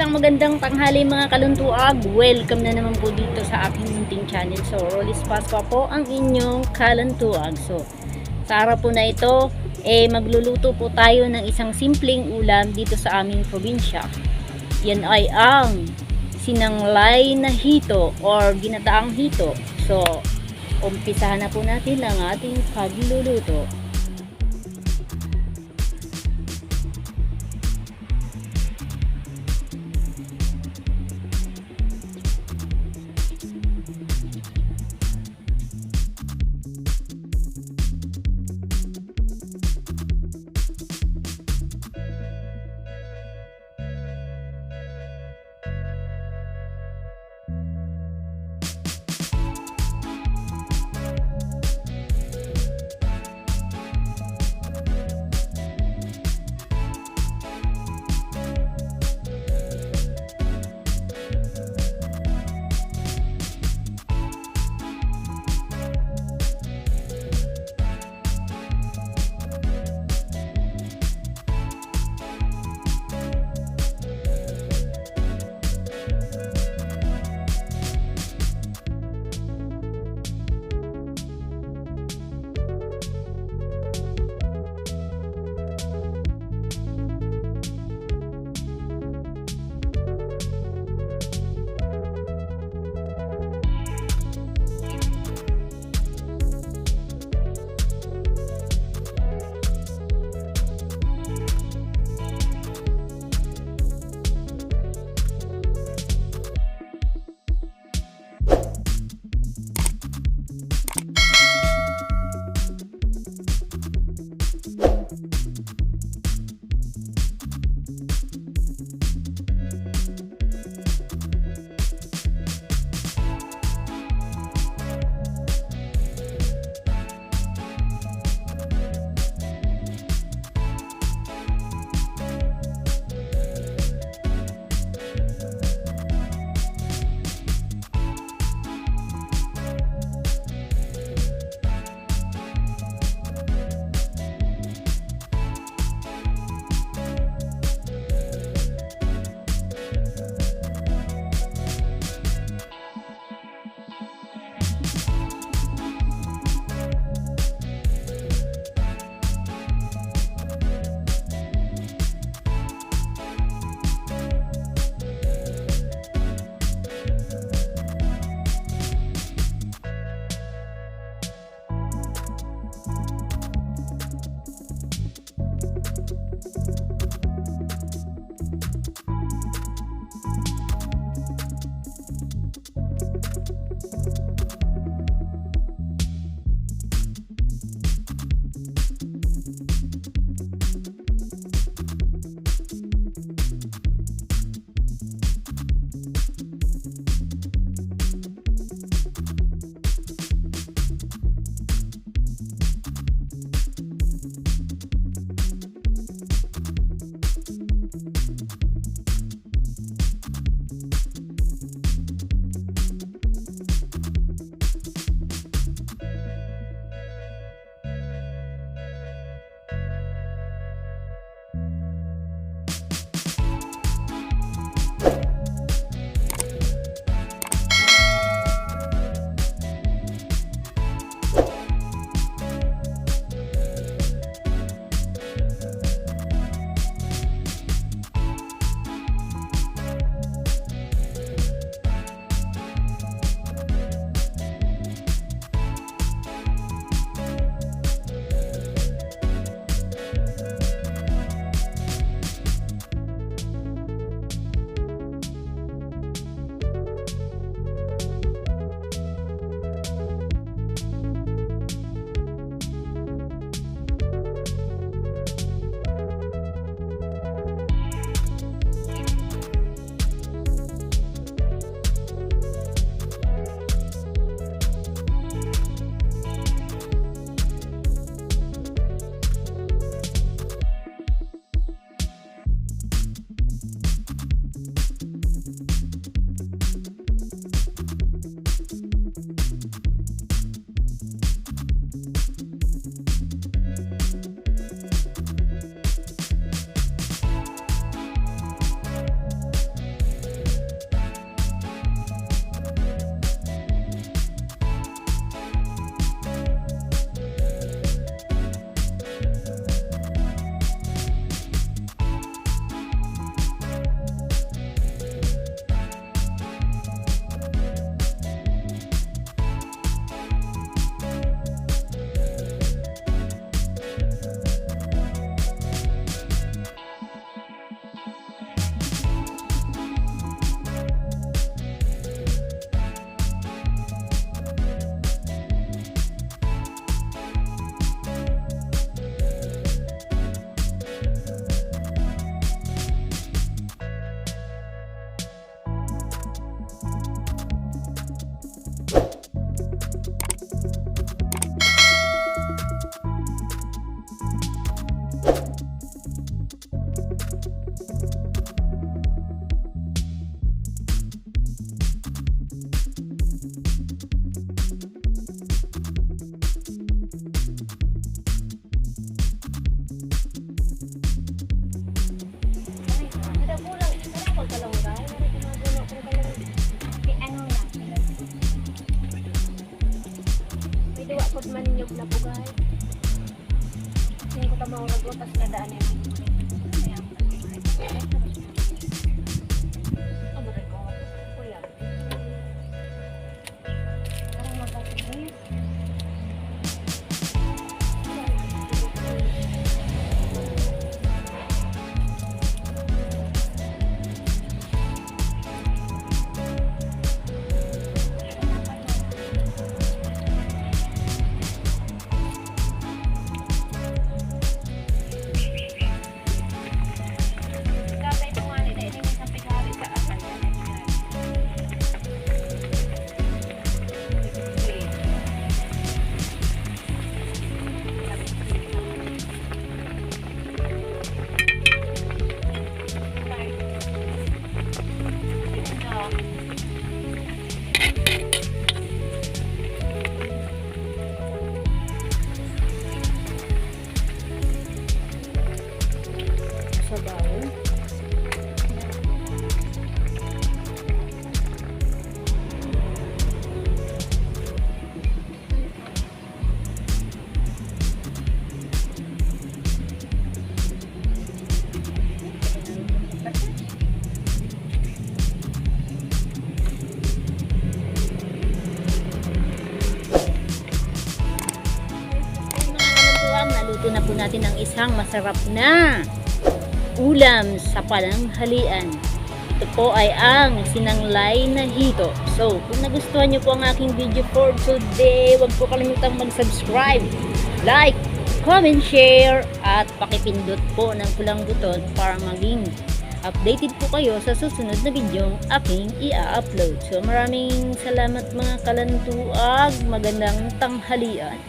isang magandang tanghali mga kaluntuag. Welcome na naman po dito sa aking munting channel. So, Rolece Pascua po ang inyong kalantuag. So, sa araw po na ito, magluluto po tayo ng isang simpleng ulam dito sa aming probinsya. Yan ay ang sinanglay na hito or ginataang hito. So, umpisahan na po natin ang ating pagluluto. Pagod man ninyo na po guys. Hindi ko tama oras ko, tapos nadaan yun. Naluto na po natin ang isang masarap na ulam sa pananghalian. Ito po ay ang sinanglay na hito. So, kung nagustuhan nyo po ang aking video for today, huwag po kalimutang mag-subscribe, like, comment, share, at pakipindot po ng pulang buton para maging updated po kayo sa susunod na video aking i-upload. So, maraming salamat mga kalantuag. Magandang tanghalian.